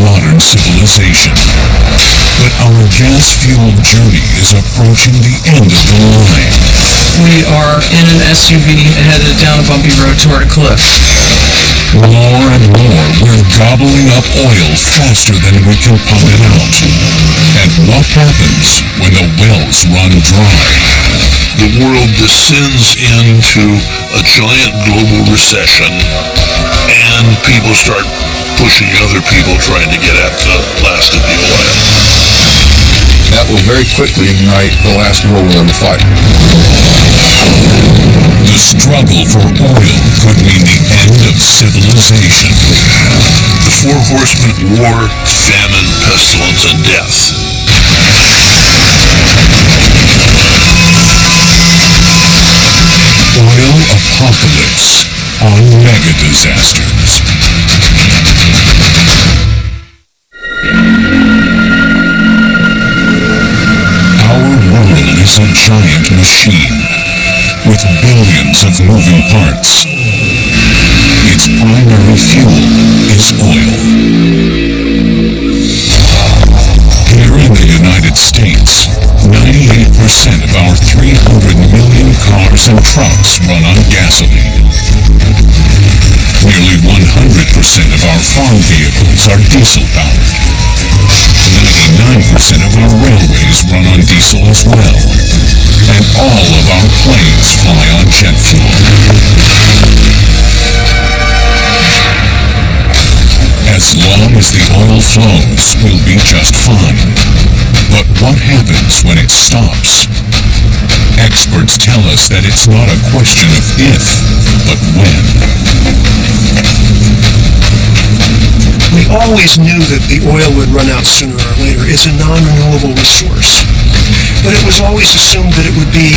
modern civilization. But our gas-fueled journey is approaching the end of the line. We are in an SUV headed down a bumpy road toward a cliff. More and more, we're gobbling up oil faster than we can pump it out. And what happens when the wells run dry? The world descends into a giant global recession, and people start pushing other people trying to get at the last of the oil. That will very quickly ignite the last World War to fight. The struggle for oil could mean the end of civilization. The four horsemen: war, famine, pestilence, and death. Oil apocalypse on Mega Disasters. Our world is a giant machine with billions of moving parts. Its primary fuel is oil. Here in the United States, 98% of our 300 million cars and trucks run on gasoline. Nearly 100% of our farm vehicles are diesel-powered. 99% of our railways run on diesel as well. And all of our planes fly on jet fuel. As long as the oil flows, we'll be just fine. But what happens when it stops? Experts tell us that it's not a question of if, but when. We always knew that the oil would run out sooner or later. It's a non-renewable resource. But it was always assumed that it would be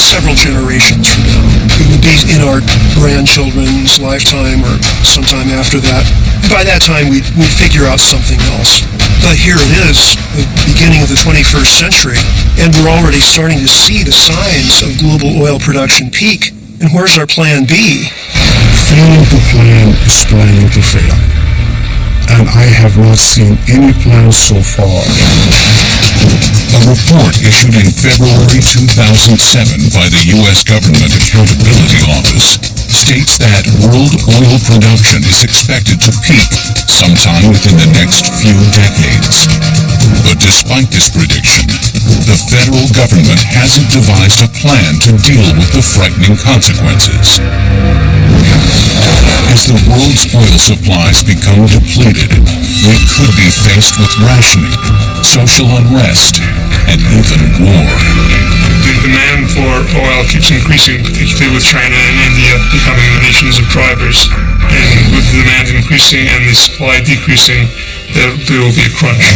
several generations from now. It would be in our grandchildren's lifetime or sometime after that. By that time, we'd figure out something else. But here it is, the beginning of the 21st century, and we're already starting to see the signs of global oil production peak. And where's our plan B? Failing to plan is planning to fail. And I have not seen any plan so far. A report issued in February 2007 by the U.S. Government Accountability Office states that world oil production is expected to peak sometime within the next few decades. But despite this prediction, the federal government hasn't devised a plan to deal with the frightening consequences. As the world's oil supplies become depleted, we could be faced with rationing, social unrest, and even war. The demand for oil keeps increasing, particularly with China and India becoming the nations of drivers. And with the demand increasing and the supply decreasing, there will be a crunch.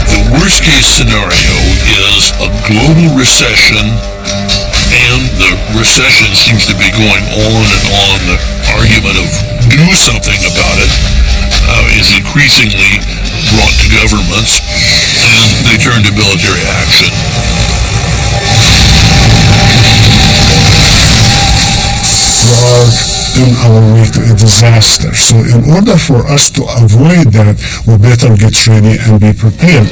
The worst case scenario is a global recession, and the recession seems to be going on and on. The argument of do something about it is increasingly brought to governments, and they turn to military action. We are on our way to a disaster. So in order for us to avoid that, we better get ready and be prepared.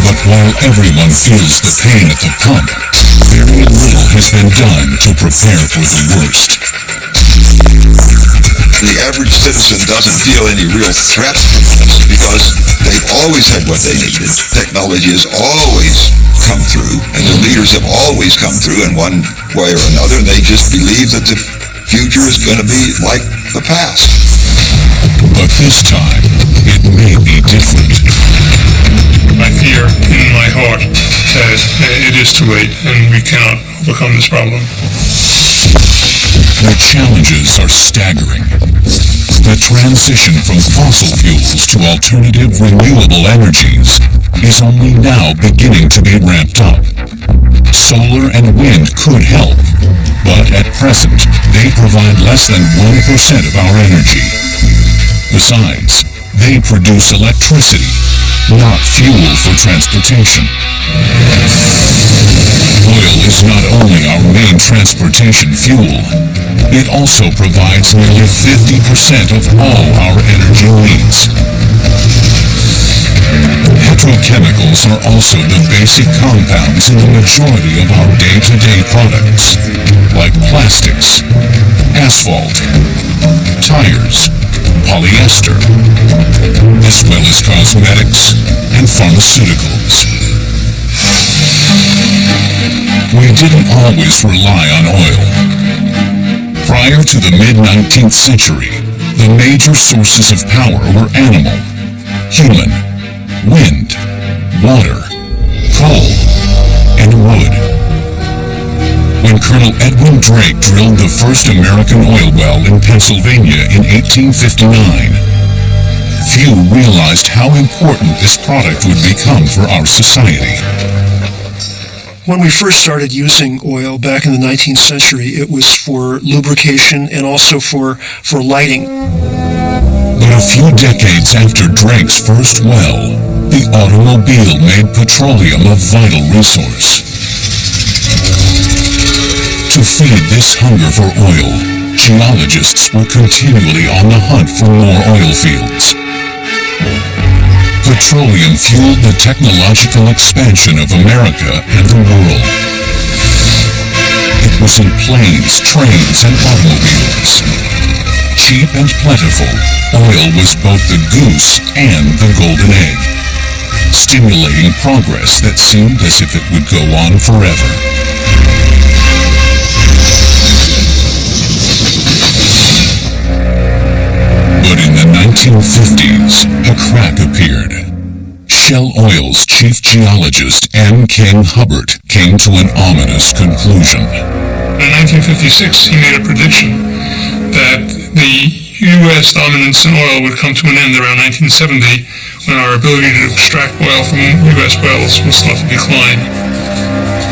But while everyone feels the pain at the pump, very little has been done to prepare for the worst. The average citizen doesn't feel any real threat from this because they've always had what they needed. Technology has always come through, and the leaders have always come through in one way or another, and they just believe that the future is going to be like the past. But this time, it may be different. I fear in my heart that it is too late and we cannot overcome this problem. The challenges are staggering. The transition from fossil fuels to alternative renewable energies is only now beginning to be ramped up. Solar and wind could help, but at present, they provide less than 1% of our energy. Besides, they produce electricity, not fuel for transportation. Oil is not only our main transportation fuel, it also provides nearly 50% of all our energy needs. Petrochemicals are also the basic compounds in the majority of our day-to-day products, like plastics, asphalt, tires, polyester, as well as cosmetics and pharmaceuticals. We didn't always rely on oil. Prior to the mid-19th century, the major sources of power were animal, human, wind, water, coal, and wood. When Colonel Edwin Drake drilled the first American oil well in Pennsylvania in 1859, few realized how important this product would become for our society. When we first started using oil back in the 19th century, it was for lubrication and also for lighting. But a few decades after Drake's first well, the automobile made petroleum a vital resource. To feed this hunger for oil, geologists were continually on the hunt for more oil fields. Petroleum fueled the technological expansion of America and the world. It was in planes, trains, and automobiles. Cheap and plentiful, oil was both the goose and the golden egg, stimulating progress that seemed as if it would go on forever. But in the 1950s, a crack appeared. Shell Oil's chief geologist, M. King Hubbert, came to an ominous conclusion. In 1956, he made a prediction that the U.S. dominance in oil would come to an end around 1970, when our ability to extract oil from U.S. wells will start to decline.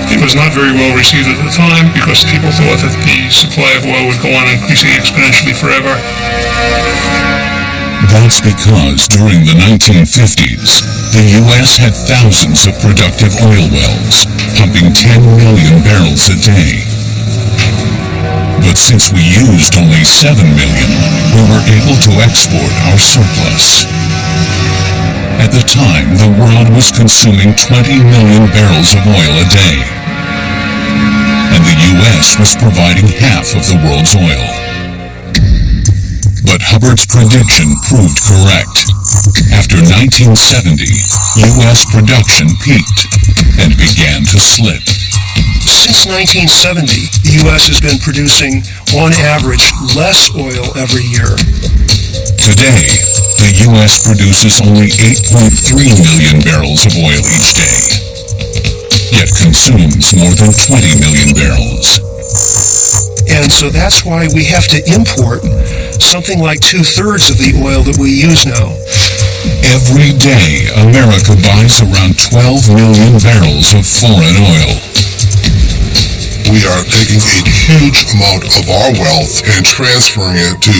It was not very well received at the time because people thought that the supply of oil would go on increasing exponentially forever. That's because during the 1950s, the U.S. had thousands of productive oil wells, pumping 10 million barrels a day. But since we used only 7 million, we were able to export our surplus. At the time, the world was consuming 20 million barrels of oil a day, and the U.S. was providing half of the world's oil. But Hubbert's prediction proved correct. After 1970, U.S. production peaked and began to slip. Since 1970, the U.S. has been producing, on average, less oil every year. Today, the U.S. produces only 8.3 million barrels of oil each day, yet consumes more than 20 million barrels. And so that's why we have to import something like 2/3 of the oil that we use now. Every day, America buys around 12 million barrels of foreign oil. We are taking a huge amount of our wealth and transferring it to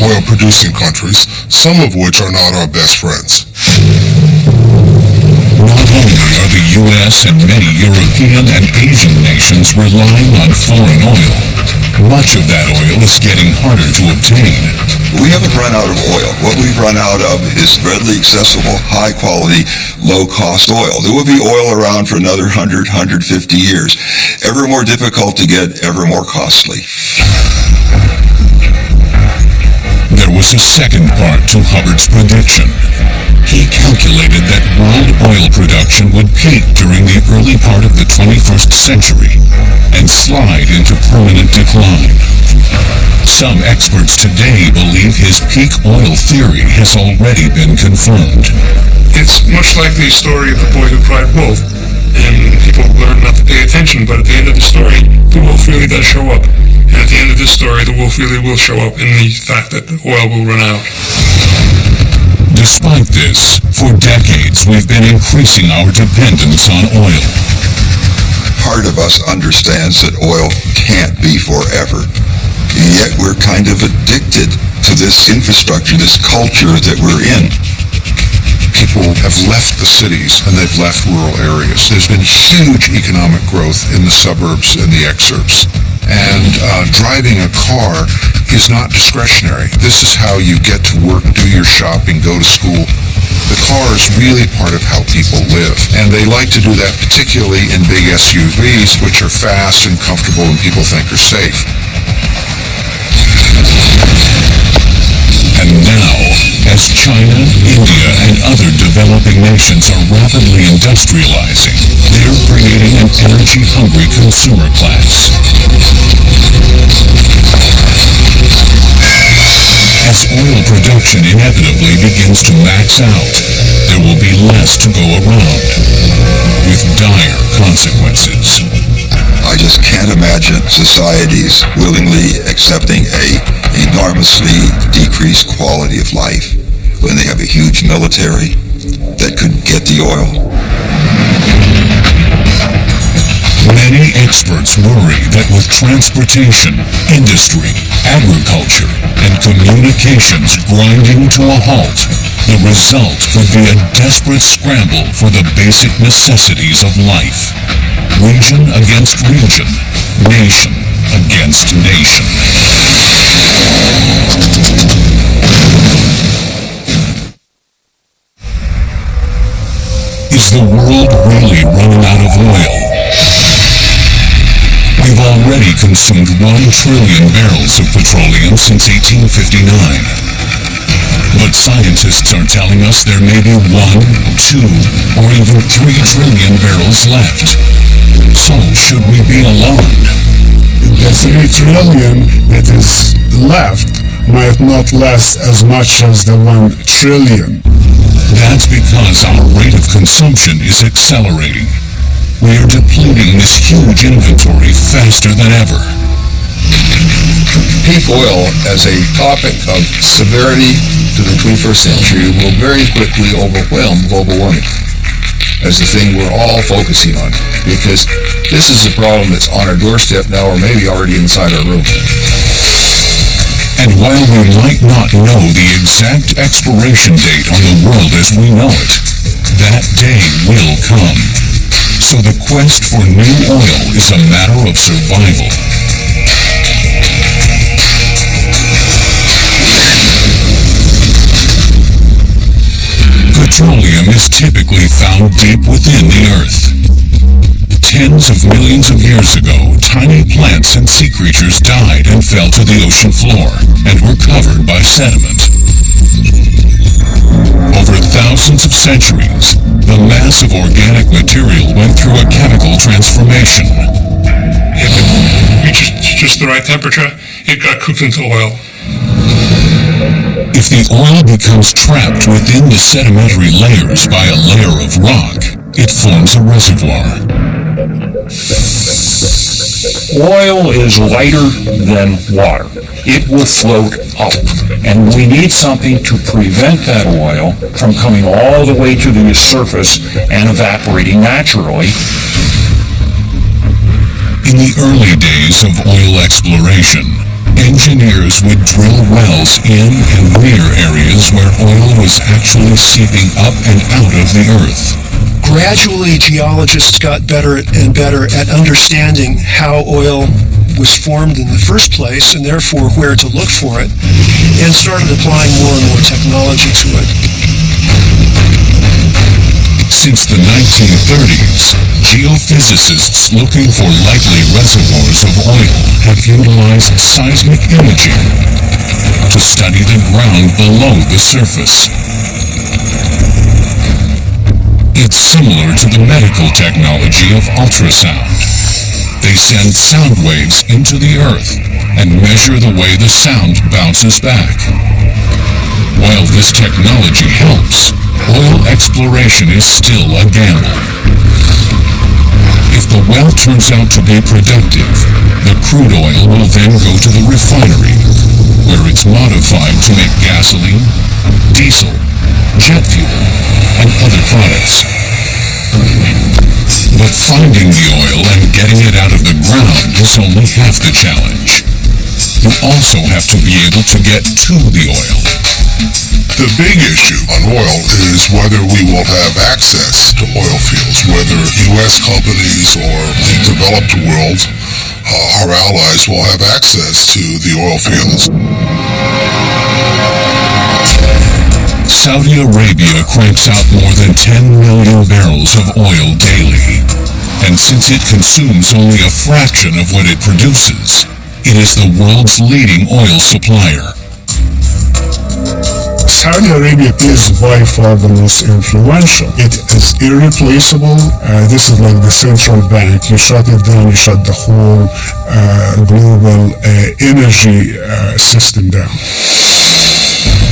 oil-producing countries, some of which are not our best friends. Not only are the U.S. and many European and Asian nations relying on foreign oil, much of that oil is getting harder to obtain. We haven't run out of oil. What we've run out of is readily accessible, high-quality, low-cost oil. There will be oil around for another 100, 150 years. Ever more difficult to get, ever more costly. There was a second part to Hubbert's prediction. He calculated that world oil production would peak during the early part of the 21st century and slide into permanent decline. Some experts today believe his peak oil theory has already been confirmed. It's much like the story of the boy who cried wolf, and people learn not to pay attention, but at the end of the story, the wolf really does show up. And at the end of the story, the wolf really will show up in the fact that the oil will run out. Despite this, for decades we've been increasing our dependence on oil. Part of us understands that oil can't be forever, and yet we're kind of addicted to this infrastructure, this culture that we're in. people have left the cities and they've left rural areas. There's been huge economic growth in the suburbs and the exurbs. And driving a car is not discretionary. This is how you get to work, do your shopping, go to school. The car is really part of how people live. And they like to do that particularly in big SUVs, which are fast and comfortable and people think are safe. And now, as China, India, and other developing nations are rapidly industrializing, they're creating an energy-hungry consumer class. As oil production inevitably begins to max out, there will be less to go around, with dire consequences. I just can't imagine societies willingly accepting a enormously decreased quality of life when they have a huge military that could get the oil. Many experts worry that with transportation, industry, agriculture, and communications grinding to a halt, the result could be a desperate scramble for the basic necessities of life. Region against region, nation against nation. Is the world really running out of oil? We've already consumed 1 trillion barrels of petroleum since 1859. But scientists are telling us there may be 1, 2, or even 3 trillion barrels left. So should we be alarmed? The 3 trillion that is left might not last as much as the 1 trillion. That's because our rate of consumption is accelerating. We are depleting this huge inventory faster than ever. Peak oil as a topic of severity to the 21st century will very quickly overwhelm global warming as the thing we're all focusing on, because this is a problem that's on our doorstep now or maybe already inside our room. And while we might not know the exact expiration date on the world as we know it, that day will come. So the quest for new oil is a matter of survival. Petroleum is typically found deep within the earth. Tens of millions of years ago, tiny plants and sea creatures died and fell to the ocean floor and were covered by sediment. Over thousands of centuries, the mass of organic material went through a chemical transformation. If it reaches just the right temperature, it got cooked into oil. If the oil becomes trapped within the sedimentary layers by a layer of rock, it forms a reservoir. Oil is lighter than water. It will float up. And we need something to prevent that oil from coming all the way to the surface and evaporating naturally. In the early days of oil exploration, engineers would drill wells in and near areas where oil was actually seeping up and out of the earth. Gradually, geologists got better and better at understanding how oil was formed in the first place, and therefore where to look for it, and started applying more and more technology to it. Since the 1930s, geophysicists looking for likely reservoirs of oil have utilized seismic imaging to study the ground below the surface. It's similar to the medical technology of ultrasound. They send sound waves into the earth and measure the way the sound bounces back. While this technology helps, oil exploration is still a gamble. If the well turns out to be productive, the crude oil will then go to the refinery, where it's modified to make gasoline, diesel, jet fuel, and other products. But finding the oil and getting it out of the ground is only half the challenge. You also have to be able to get to the oil. The big issue on oil is whether we will have access to oil fields, whether U.S. companies or the developed world, our allies, will have access to the oil fields. Saudi Arabia cranks out more than 10 million barrels of oil daily. And since it consumes only a fraction of what it produces, it is the world's leading oil supplier. Saudi Arabia is by far the most influential. It is irreplaceable. This is like the central bank. You shut it down, you shut the whole global energy system down.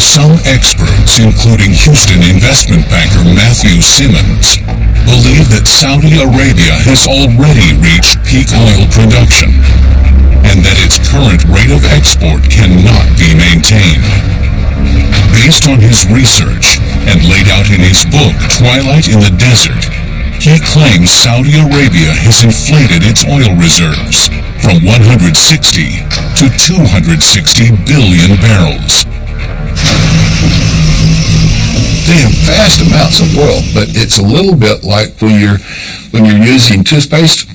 Some experts, including Houston investment banker Matthew Simmons, believe that Saudi Arabia has already reached peak oil production and that its current rate of export cannot be maintained. Based on his research and laid out in his book, Twilight in the Desert, he claims Saudi Arabia has inflated its oil reserves from 160 to 260 billion barrels. They have vast amounts of oil, but it's a little bit like when you're using toothpaste,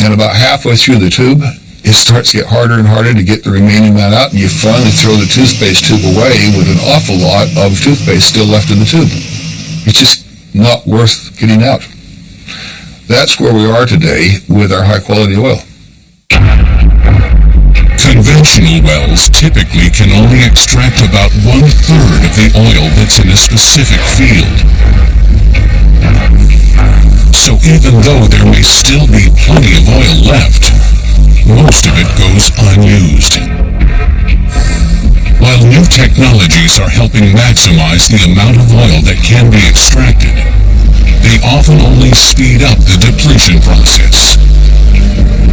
and about halfway through the tube, it starts to get harder and harder to get the remaining amount out, and you finally throw the toothpaste tube away with an awful lot of toothpaste still left in the tube. It's just not worth getting out. That's where we are today with our high-quality oil. Conventional wells typically can only extract about 1/3 of the oil that's in a specific field. So even though there may still be plenty of oil left, most of it goes unused. While new technologies are helping maximize the amount of oil that can be extracted, they often only speed up the depletion process.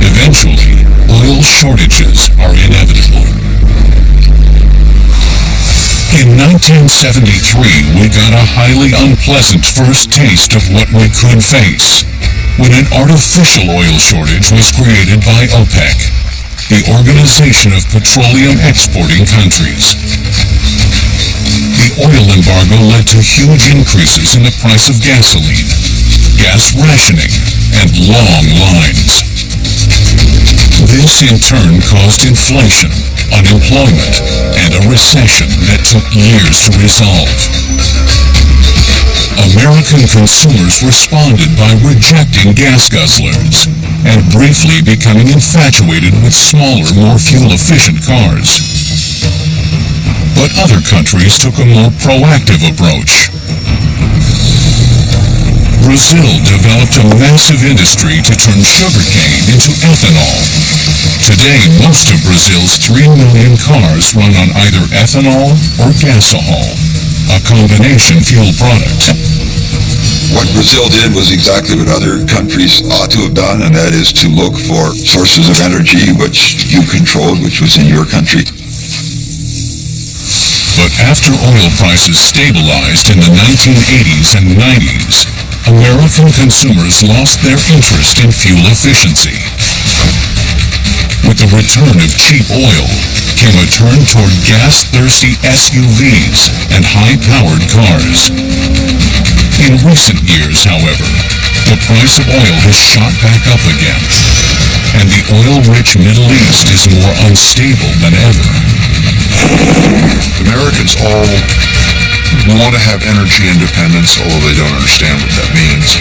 Eventually, oil shortages are inevitable. In 1973, we got a highly unpleasant first taste of what we could face when an artificial oil shortage was created by OPEC, the Organization of Petroleum Exporting Countries. The oil embargo led to huge increases in the price of gasoline, gas rationing, and long lines. This in turn caused inflation, unemployment, and a recession that took years to resolve. American consumers responded by rejecting gas guzzlers and briefly becoming infatuated with smaller, more fuel-efficient cars. But other countries took a more proactive approach. Brazil developed a massive industry to turn sugarcane into ethanol. Today, most of Brazil's 3 million cars run on either ethanol or gasohol, a combination fuel product. What Brazil did was exactly what other countries ought to have done, and that is to look for sources of energy which you controlled, which was in your country. But after oil prices stabilized in the 1980s and 90s, American consumers lost their interest in fuel efficiency. With the return of cheap oil came a turn toward gas-thirsty SUVs and high-powered cars. In recent years, however, the price of oil has shot back up again, and the oil-rich Middle East is more unstable than ever. Americans all want to have energy independence, although they don't understand what that means.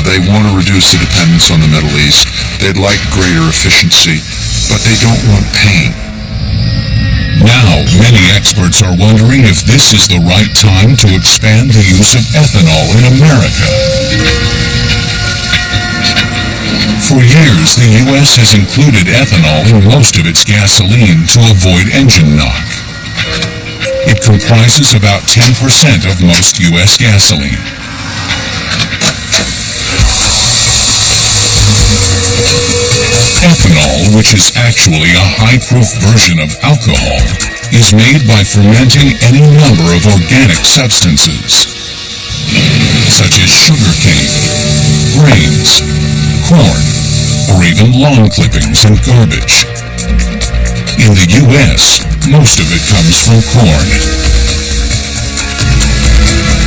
They want to reduce the dependence on the Middle East. They'd like greater efficiency, but they don't want pain. Now, many experts are wondering if this is the right time to expand the use of ethanol in America. For years, the U.S. has included ethanol in most of its gasoline to avoid engine knock. It comprises about 10% of most U.S. gasoline. Ethanol, which is actually a high-proof version of alcohol, is made by fermenting any number of organic substances, such as sugarcane, grains, corn, or even lawn clippings and garbage. In the U.S., most of it comes from corn.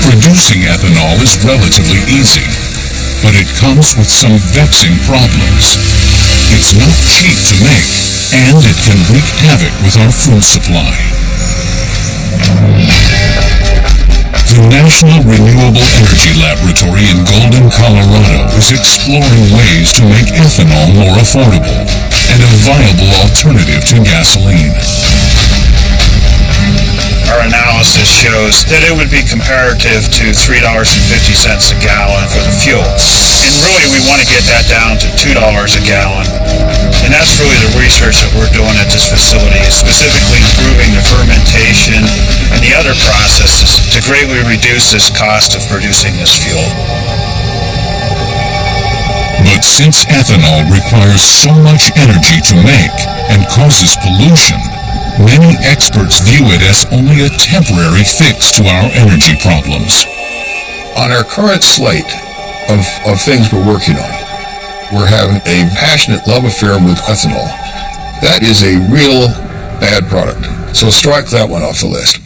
Producing ethanol is relatively easy, but it comes with some vexing problems. It's not cheap to make, and it can wreak havoc with our food supply. The National Renewable Energy Laboratory in Golden, Colorado is exploring ways to make ethanol more affordable and a viable alternative to gasoline. Our analysis shows that it would be comparative to $3.50 a gallon for the fuel. And really, we want to get that down to $2 a gallon. And that's really the research that we're doing at this facility, specifically improving the fermentation and the other processes to greatly reduce this cost of producing this fuel. But since ethanol requires so much energy to make and causes pollution, many experts view it as only a temporary fix to our energy problems. On our current slate of things we're working on, we're having a passionate love affair with ethanol. That is a real bad product. So strike that one off the list.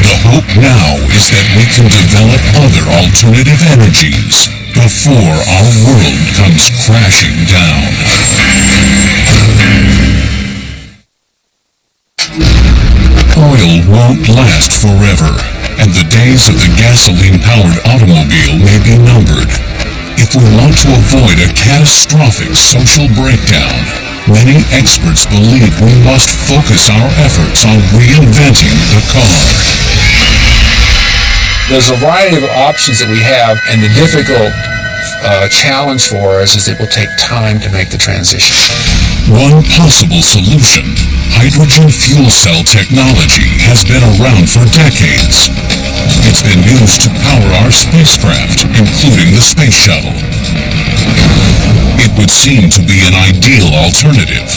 The hope now is that we can develop other alternative energies before our world comes crashing down. Oil won't last forever, and the days of the gasoline-powered automobile may be numbered. If we want to avoid a catastrophic social breakdown, many experts believe we must focus our efforts on reinventing the car. There's a variety of options that we have, and the difficult challenge for us is it will take time to make the transition. One possible solution, hydrogen fuel cell technology, has been around for decades. It's been used to power our spacecraft, including the space shuttle. It would seem to be an ideal alternative.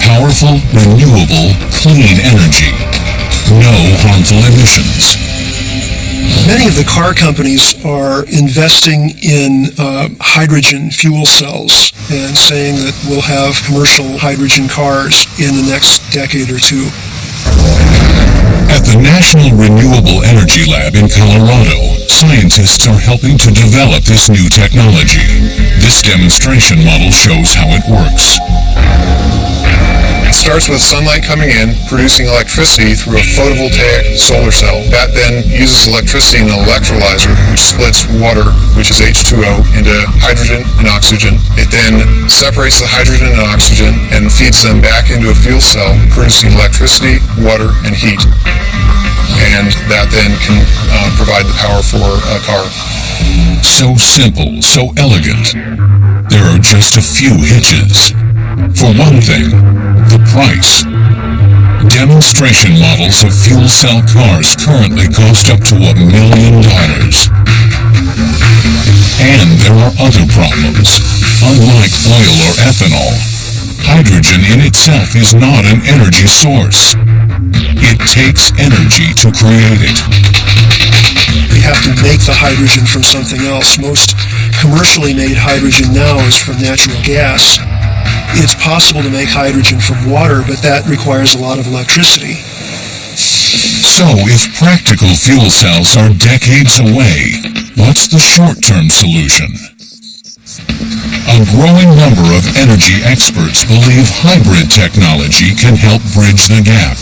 Powerful, renewable, clean energy. No harmful emissions. Many of the car companies are investing in hydrogen fuel cells and saying that we'll have commercial hydrogen cars in the next decade or two. At the National Renewable Energy Lab in Colorado, scientists are helping to develop this new technology. This demonstration model shows how it works. It starts with sunlight coming in, producing electricity through a photovoltaic solar cell. That then uses electricity in an electrolyzer, which splits water, which is H2O, into hydrogen and oxygen. It then separates the hydrogen and oxygen and feeds them back into a fuel cell, producing electricity, water, and heat. And that then can provide the power for a car. So simple, so elegant. There are just a few hitches. For one thing, the price. Demonstration models of fuel cell cars currently cost up to $1 million. And there are other problems. Unlike oil or ethanol, hydrogen in itself is not an energy source. It takes energy to create it. We have to make the hydrogen from something else. Most commercially made hydrogen now is from natural gas. It's possible to make hydrogen from water, but that requires a lot of electricity. So, if practical fuel cells are decades away, what's the short-term solution? A growing number of energy experts believe hybrid technology can help bridge the gap.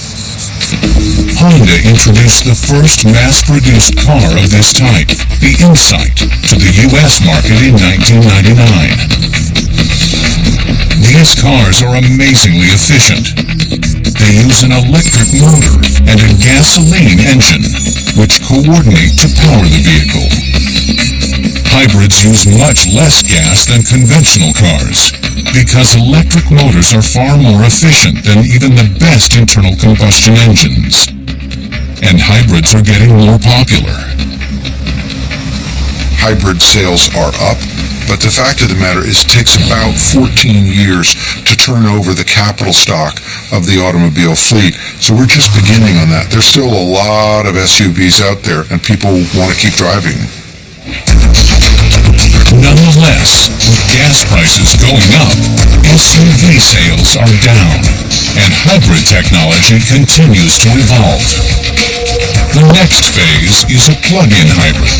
Honda introduced the first mass-produced car of this type, the Insight, to the U.S. market in 1999. These cars are amazingly efficient. They use an electric motor and a gasoline engine, which coordinate to power the vehicle. Hybrids use much less gas than conventional cars, because electric motors are far more efficient than even the best internal combustion engines. And hybrids are getting more popular. Hybrid sales are up, but the fact of the matter is it takes about 14 years to turn over the capital stock of the automobile fleet. So we're just beginning on that. There's still a lot of SUVs out there, and people want to keep driving. Nonetheless, with gas prices going up, SUV sales are down. and hybrid technology continues to evolve. The next phase is a plug-in hybrid.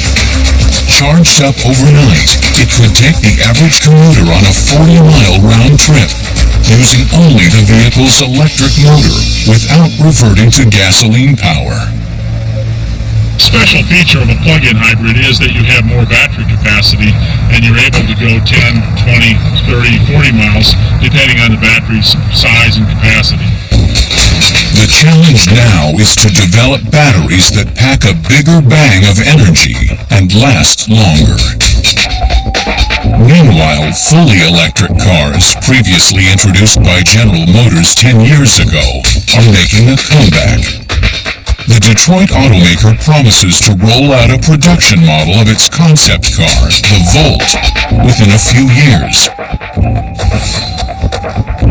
Charged up overnight, it could take the average commuter on a 40-mile round trip, using only the vehicle's electric motor without reverting to gasoline power. Special feature of a plug-in hybrid is that you have more battery capacity and you're able to go 10, 20, 30, 40 miles depending on the battery's size and capacity. The challenge now is to develop batteries that pack a bigger bang of energy and last longer. Meanwhile, fully electric cars, previously introduced by General Motors 10 years ago, are making a comeback. The Detroit automaker promises to roll out a production model of its concept car, the Volt, within a few years.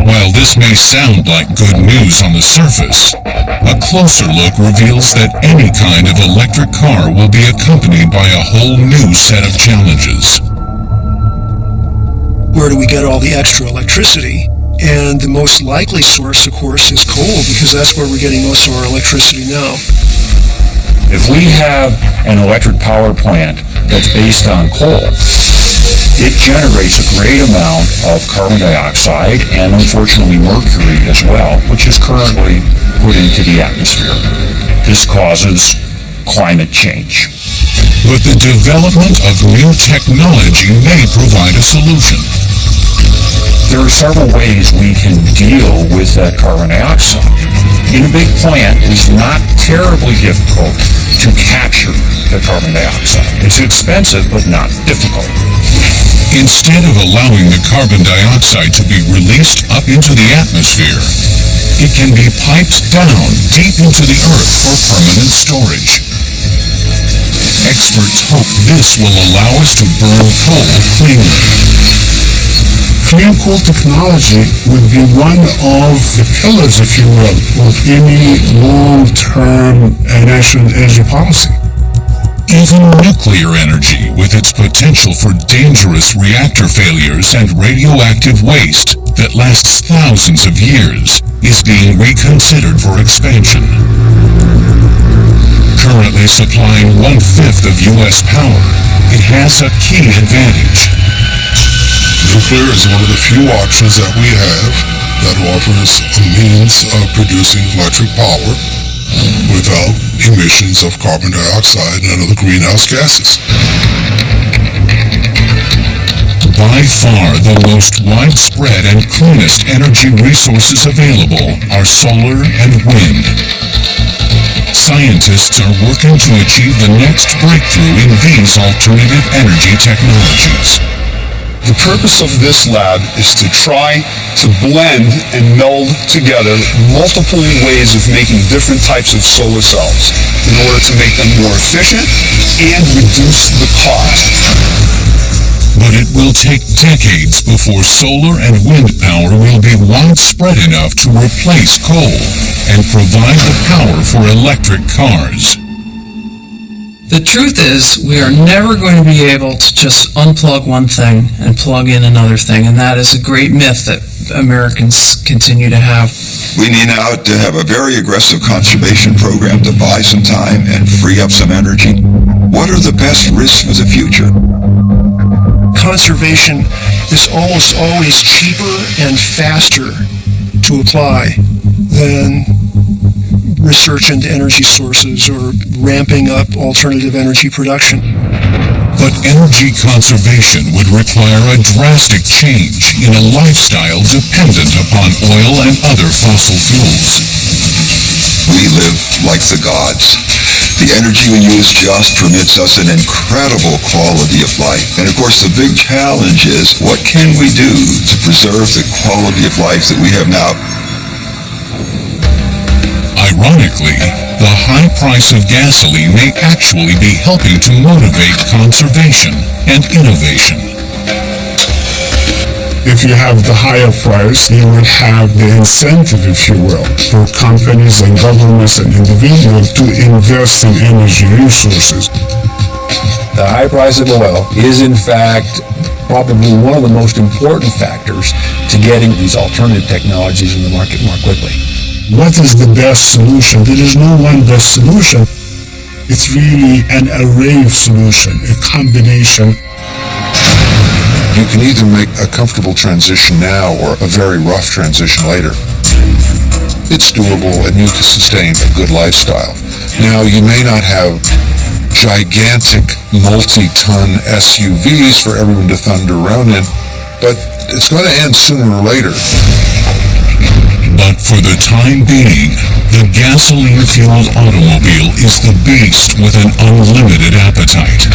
While this may sound like good news on the surface, a closer look reveals that any kind of electric car will be accompanied by a whole new set of challenges. Where do we get all the extra electricity? And the most likely source, of course, is coal, because that's where we're getting most of our electricity now. If we have an electric power plant that's based on coal, it generates a great amount of carbon dioxide and unfortunately mercury as well, which is currently put into the atmosphere. This causes climate change. But the development of new technology may provide a solution. There are several ways we can deal with that carbon dioxide. In a big plant, it's not terribly difficult to capture the carbon dioxide. It's expensive, but not difficult. Instead of allowing the carbon dioxide to be released up into the atmosphere, it can be piped down deep into the earth for permanent storage. Experts hope this will allow us to burn coal cleanly. Clean coal technology would be one of the pillars, if you will, of any long-term national energy policy. Even nuclear energy, with its potential for dangerous reactor failures and radioactive waste that lasts thousands of years, is being reconsidered for expansion. Currently supplying 1/5 of U.S. power, it has a key advantage. Nuclear is one of the few options that we have that offers a means of producing electric power without emissions of carbon dioxide and other greenhouse gases. By far the most widespread and cleanest energy resources available are solar and wind. Scientists are working to achieve the next breakthrough in these alternative energy technologies. The purpose of this lab is to try to blend and meld together multiple ways of making different types of solar cells in order to make them more efficient and reduce the cost. But it will take decades before solar and wind power will be widespread enough to replace coal and provide the power for electric cars. The truth is, we are never going to be able to just unplug one thing and plug in another thing, and that is a great myth that Americans continue to have. We need now to have a very aggressive conservation program to buy some time and free up some energy. What are the best risks for the future? Conservation is almost always cheaper and faster to apply than research into energy sources or ramping up alternative energy production. But energy conservation would require a drastic change in a lifestyle dependent upon oil and other fossil fuels. We live like the gods. The energy we use just permits us an incredible quality of life. And of course, the big challenge is, what can we do to preserve the quality of life that we have now? Ironically, the high price of gasoline may actually be helping to motivate conservation and innovation. If you have the higher price, you will have the incentive, if you will, for companies and governments and individuals to invest in energy resources. The high price of oil is in fact probably one of the most important factors to getting these alternative technologies in the market more quickly. What is the best solution? There is no one best solution. It's really an array of solutions, a combination. You can either make a comfortable transition now or a very rough transition later. It's doable and you can sustain a good lifestyle. Now, you may not have gigantic multi-ton SUVs for everyone to thunder around in, but it's going to end sooner or later. But for the time being, the gasoline-fueled automobile is the beast with an unlimited appetite.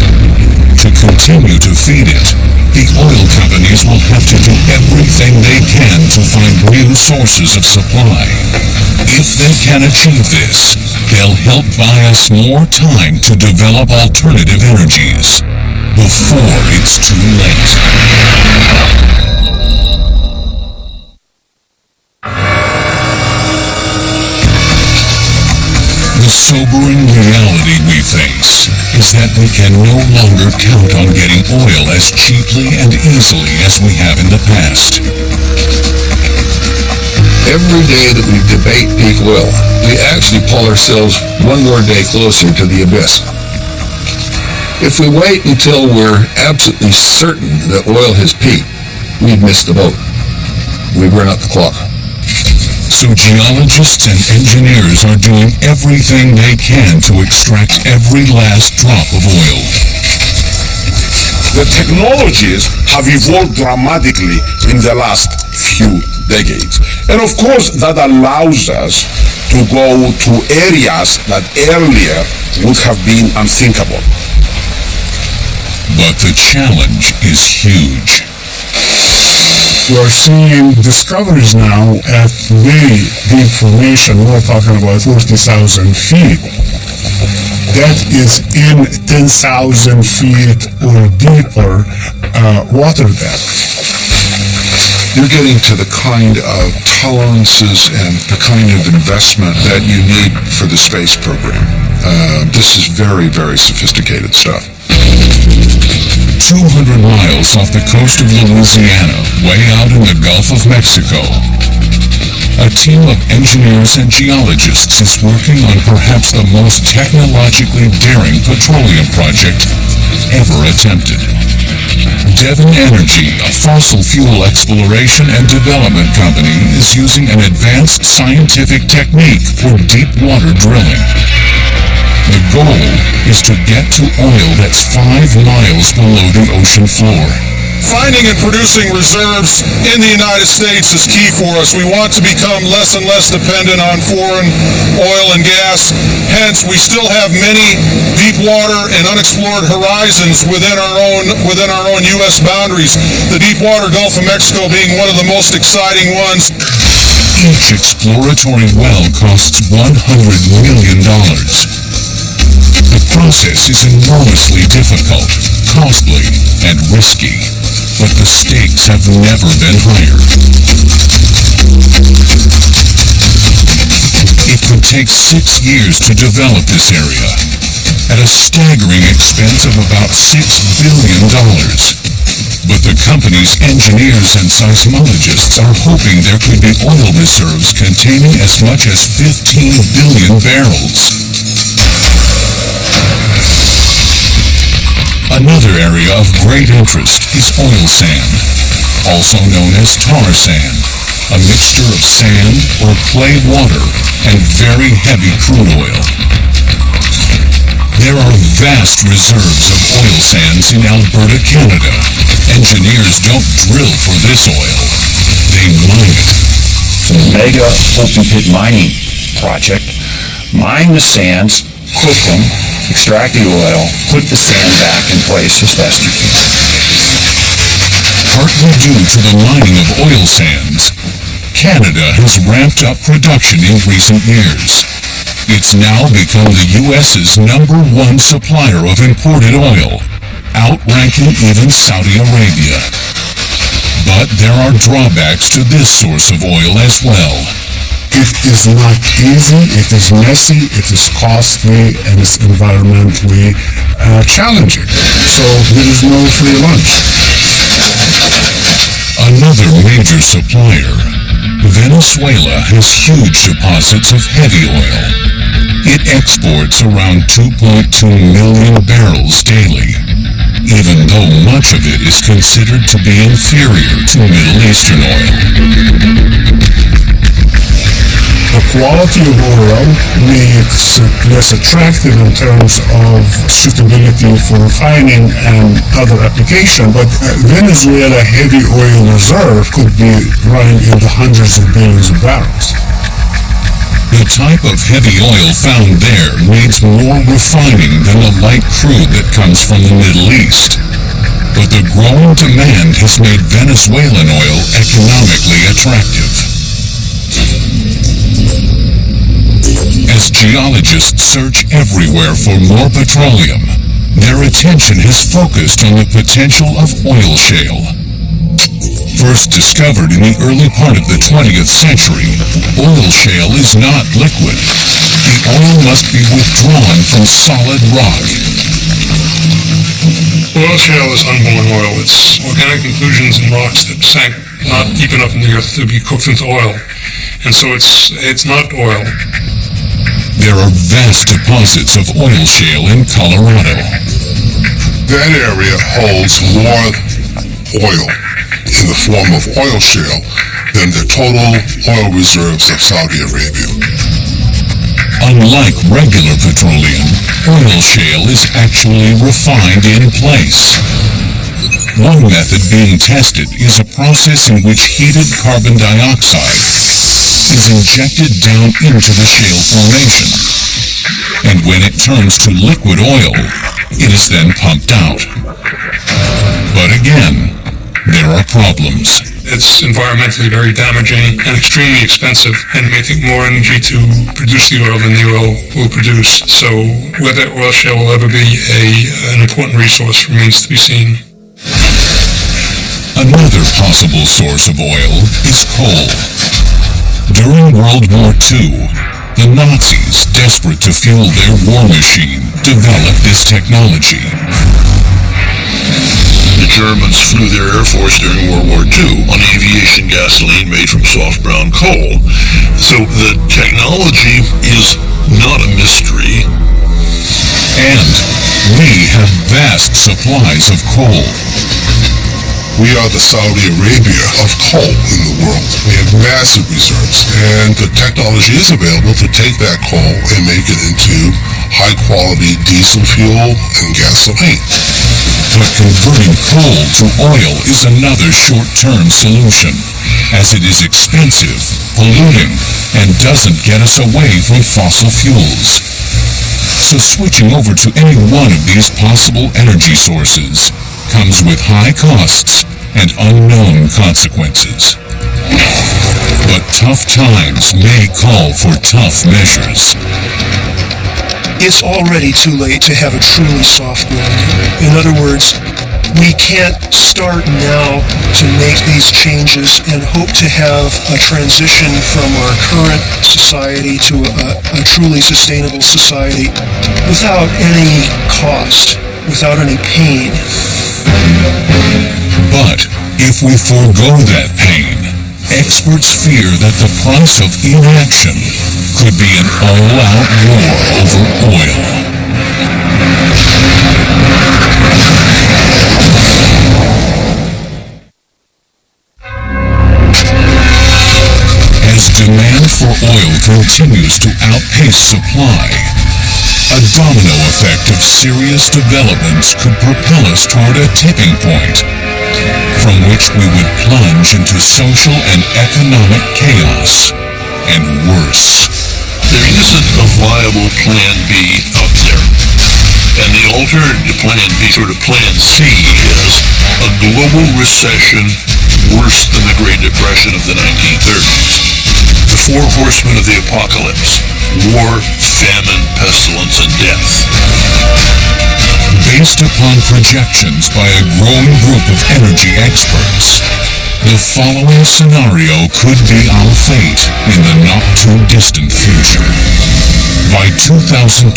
To continue to feed it, the oil companies will have to do everything they can to find new sources of supply. If they can achieve this, they'll help buy us more time to develop alternative energies before it's too late. The sobering reality we face is that we can no longer count on getting oil as cheaply and easily as we have in the past. Every day that we debate peak oil, we actually pull ourselves one more day closer to the abyss. If we wait until we're absolutely certain that oil has peaked, we've missed the boat. We've run out the clock. So geologists and engineers are doing everything they can to extract every last drop of oil. The technologies have evolved dramatically in the last few decades. And of course, that allows us to go to areas that earlier would have been unthinkable. But the challenge is huge. We're seeing discoveries now at very deep formation. We're talking about 40,000 feet. That is in 10,000 feet or deeper water depth. You're getting to the kind of tolerances and the kind of investment that you need for the space program. This is very, very sophisticated stuff. 200 miles off the coast of Louisiana, way out in the Gulf of Mexico, a team of engineers and geologists is working on perhaps the most technologically daring petroleum project ever attempted. Devon Energy, a fossil fuel exploration and development company, is using an advanced scientific technique for deep water drilling. The goal is to get to oil that's 5 miles below the ocean floor. Finding and producing reserves in the United States is key for us. We want to become less and less dependent on foreign oil and gas. Hence, we still have many deep water and unexplored horizons within our own U.S. boundaries. The deep water Gulf of Mexico being one of the most exciting ones. Each exploratory well costs $100 million. The process is enormously difficult, costly, and risky, but the stakes have never been higher. It could take 6 years to develop this area, at a staggering expense of about $6 billion. But the company's engineers and seismologists are hoping there could be oil reserves containing as much as 15 billion barrels. Another area of great interest is oil sand, also known as tar sand, a mixture of sand or clay water and very heavy crude oil. There are vast reserves of oil sands in Alberta, Canada. Engineers don't drill for this oil, they mine it. It's a mega open pit mining project. Mine the sands, cook them, extract the oil, put the sand back in place as best you can. Partly due to the mining of oil sands, Canada has ramped up production in recent years. It's now become the U.S.'s #1 supplier of imported oil, outranking even Saudi Arabia. But there are drawbacks to this source of oil as well. It is not easy, it is messy, it is costly, and it's environmentally challenging. So there is no free lunch. Another major supplier, Venezuela has huge deposits of heavy oil. It exports around 2.2 million barrels daily, even though much of it is considered to be inferior to Middle Eastern oil. The quality of oil makes it less attractive in terms of suitability for refining and other application, but Venezuela heavy oil reserve could be running in the hundreds of billions of barrels. The type of heavy oil found there needs more refining than the light crude that comes from the Middle East. But the growing demand has made Venezuelan oil economically attractive. As geologists search everywhere for more petroleum, their attention has focused on the potential of oil shale. First discovered in the early part of the 20th century, oil shale is not liquid. The oil must be withdrawn from solid rock. Oil shale is unborn oil. It's organic inclusions in rocks that sank not deep enough in the earth to be cooked into oil. And so it's not oil. There are vast deposits of oil shale in Colorado. That area holds more oil in the form of oil shale than the total oil reserves of Saudi Arabia. Unlike regular petroleum, oil shale is actually refined in place. One method being tested is a process in which heated carbon dioxide is injected down into the shale formation, and when it turns to liquid oil, it is then pumped out. But again, there are problems. It's environmentally very damaging and extremely expensive, and may take more energy to produce the oil than the oil will produce. So whether oil shale will ever be an important resource remains to be seen. Another possible source of oil is coal. During World War II, the Nazis, desperate to fuel their war machine, developed this technology. The Germans flew their Air Force during World War II on aviation gasoline made from soft brown coal. So the technology is not a mystery. And we have vast supplies of coal. We are the Saudi Arabia of coal in the world. We have massive reserves, and the technology is available to take that coal and make it into high-quality diesel fuel and gasoline. But converting coal to oil is another short-term solution, as it is expensive, polluting, and doesn't get us away from fossil fuels. So switching over to any one of these possible energy sources comes with high costs and unknown consequences. But tough times may call for tough measures. It's already too late to have a truly soft landing. In other words, we can't start now to make these changes and hope to have a transition from our current society to a truly sustainable society without any cost, without any pain. But if we forego that pain, experts fear that the price of inaction could be an all-out war over oil. As demand for oil continues to outpace supply, a domino effect of serious developments could propel us toward a tipping point, from which we would plunge into social and economic chaos, and worse. There isn't a viable Plan B out there. And the alternative to Plan B, sort of Plan C, is a global recession worse than the Great Depression of the 1930s. The four horsemen of the apocalypse: war, famine, pestilence, and death. Based upon projections by a growing group of energy experts, the following scenario could be our fate in the not-too-distant future. By 2012,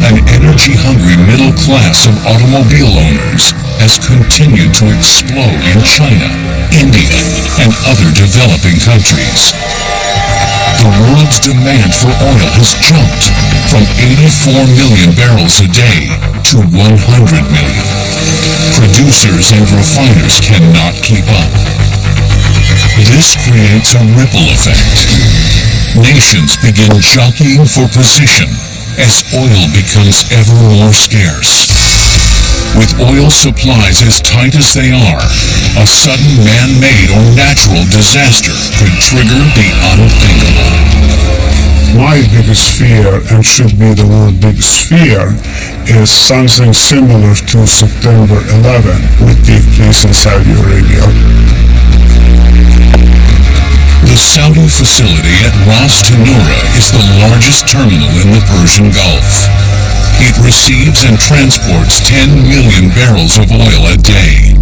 an energy-hungry middle class of automobile owners has continued to explode in China, India, and other developing countries. The world's demand for oil has jumped from 84 million barrels a day to 100 million. Producers and refiners cannot keep up. This creates a ripple effect. Nations begin jockeying for position as oil becomes ever more scarce. With oil supplies as tight as they are, a sudden man-made or natural disaster could trigger the unthinkable. My biggest fear, and should be the world's biggest fear, is something similar to September 11 would take place in Saudi Arabia. The Saudi facility at Ras Tanura is the largest terminal in the Persian Gulf. It receives and transports 10 million barrels of oil a day.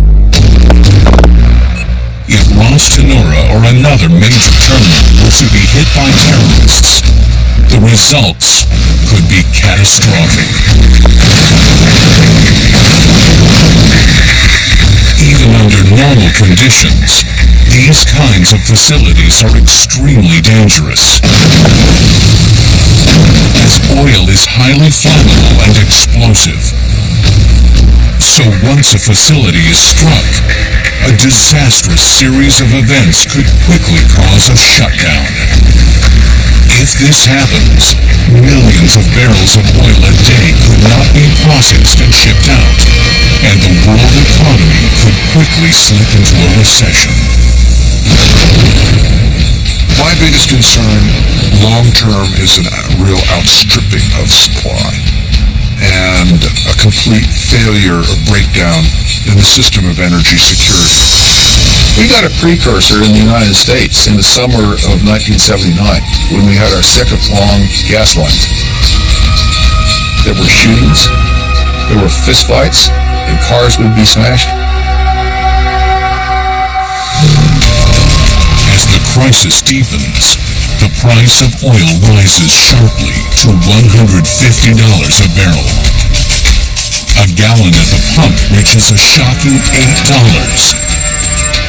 If Ras Tanura or another major terminal were to be hit by terrorists, the results could be catastrophic. Even under normal conditions, these kinds of facilities are extremely dangerous, as oil is highly flammable and explosive. So once a facility is struck, a disastrous series of events could quickly cause a shutdown. If this happens, millions of barrels of oil a day could not be processed and shipped out, and the world economy could quickly slip into a recession. My biggest concern long-term is a real outstripping of supply and a complete failure or breakdown in the system of energy security. We got a precursor in the United States in the summer of 1979 when we had our second-long gas lines. There were shootings, there were fistfights, and cars would be smashed. As the crisis deepens, the price of oil rises sharply to $150 a barrel. A gallon at the pump reaches a shocking $8.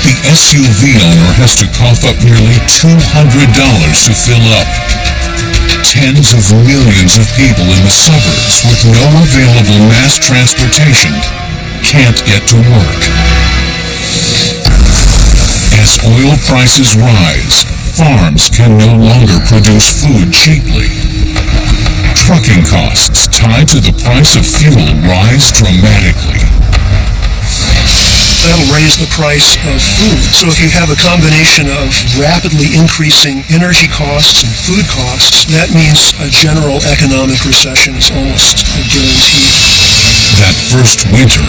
The SUV owner has to cough up nearly $200 to fill up. Tens of millions of people in the suburbs with no available mass transportation can't get to work. As oil prices rise, farms can no longer produce food cheaply. Trucking costs tied to the price of fuel rise dramatically. That'll raise the price of food. So if you have a combination of rapidly increasing energy costs and food costs, that means a general economic recession is almost a guarantee. That first winter,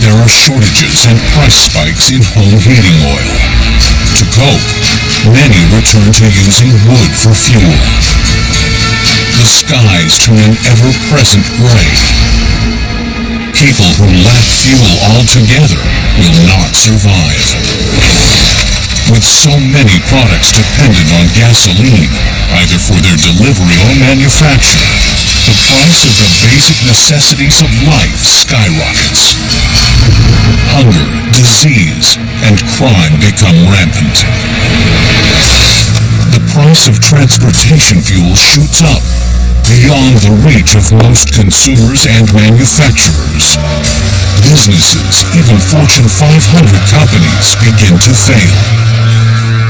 there are shortages and price spikes in home heating oil. To cope, many return to using wood for fuel. The skies turn an ever-present gray. People who lack fuel altogether will not survive. With so many products dependent on gasoline, either for their delivery or manufacture, the price of the basic necessities of life skyrockets. Hunger, disease, and crime become rampant. The price of transportation fuel shoots up, beyond the reach of most consumers and manufacturers. Businesses, even Fortune 500 companies, begin to fail.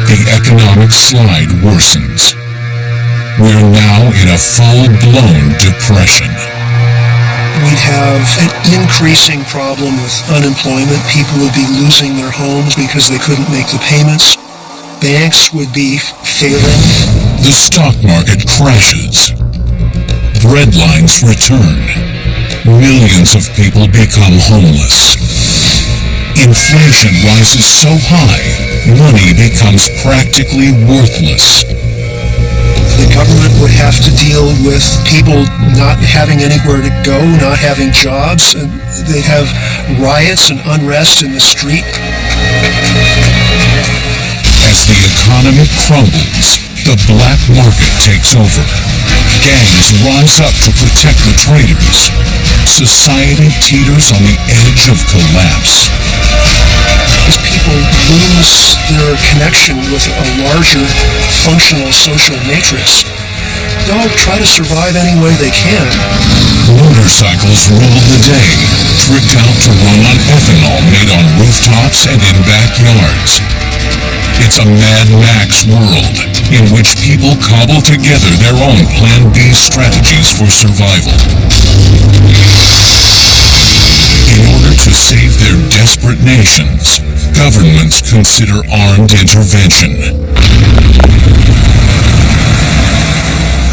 The economic slide worsens. We're now in a full-blown depression. We'd have an increasing problem with unemployment. People would be losing their homes because they couldn't make the payments. Banks would be failing. The stock market crashes. Breadlines return. Millions of people become homeless. Inflation rises so high, money becomes practically worthless. The government would have to deal with people not having anywhere to go, not having jobs, and they'd have riots and unrest in the street. As the economy crumbles, The black market takes over. Gangs rise up to protect the traders. Society teeters on the edge of collapse. As people lose their connection with a larger functional social matrix, they'll try to survive any way they can. Motorcycles rule the day, tricked out to run on ethanol made on rooftops and in backyards. It's a Mad Max world in which people cobble together their own Plan B strategies for survival. In order to save their desperate nations, governments consider armed intervention.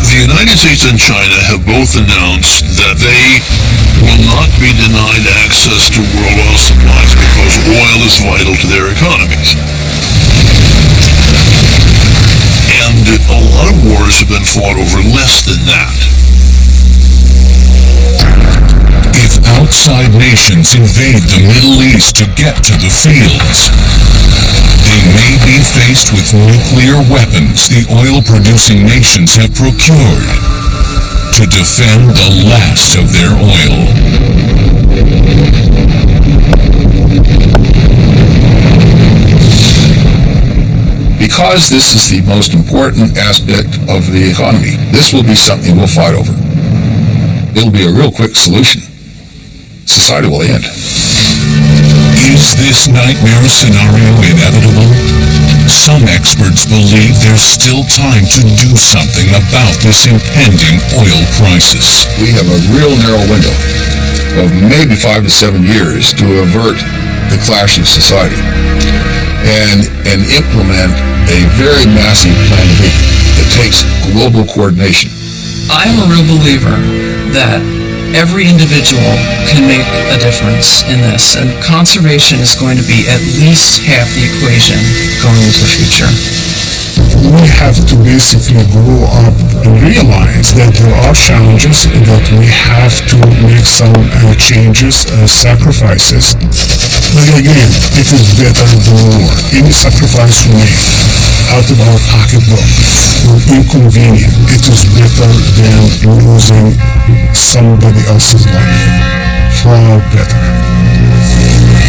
The United States and China have both announced that they will not be denied access to world oil supplies because oil is vital to their economies. And a lot of wars have been fought over less than that. If outside nations invade the Middle East to get to the fields, they may be faced with nuclear weapons the oil-producing nations have procured to defend the last of their oil. Because this is the most important aspect of the economy, this will be something we'll fight over. It'll be a real quick solution. Society will end. Is this nightmare scenario inevitable? Some experts believe there's still time to do something about this impending oil crisis. We have a real narrow window of maybe 5 to 7 years to avert the clash of society and implement a very massive plan B that takes global coordination. I'm a real believer that every individual can make a difference in this, and conservation is going to be at least half the equation going into the future. We have to basically grow up and realize that there are challenges, that we have to make some changes, sacrifices. But again, it is better than more. Any sacrifice we make out of our pocketbook or inconvenient, it is better than losing somebody else's life. Far better.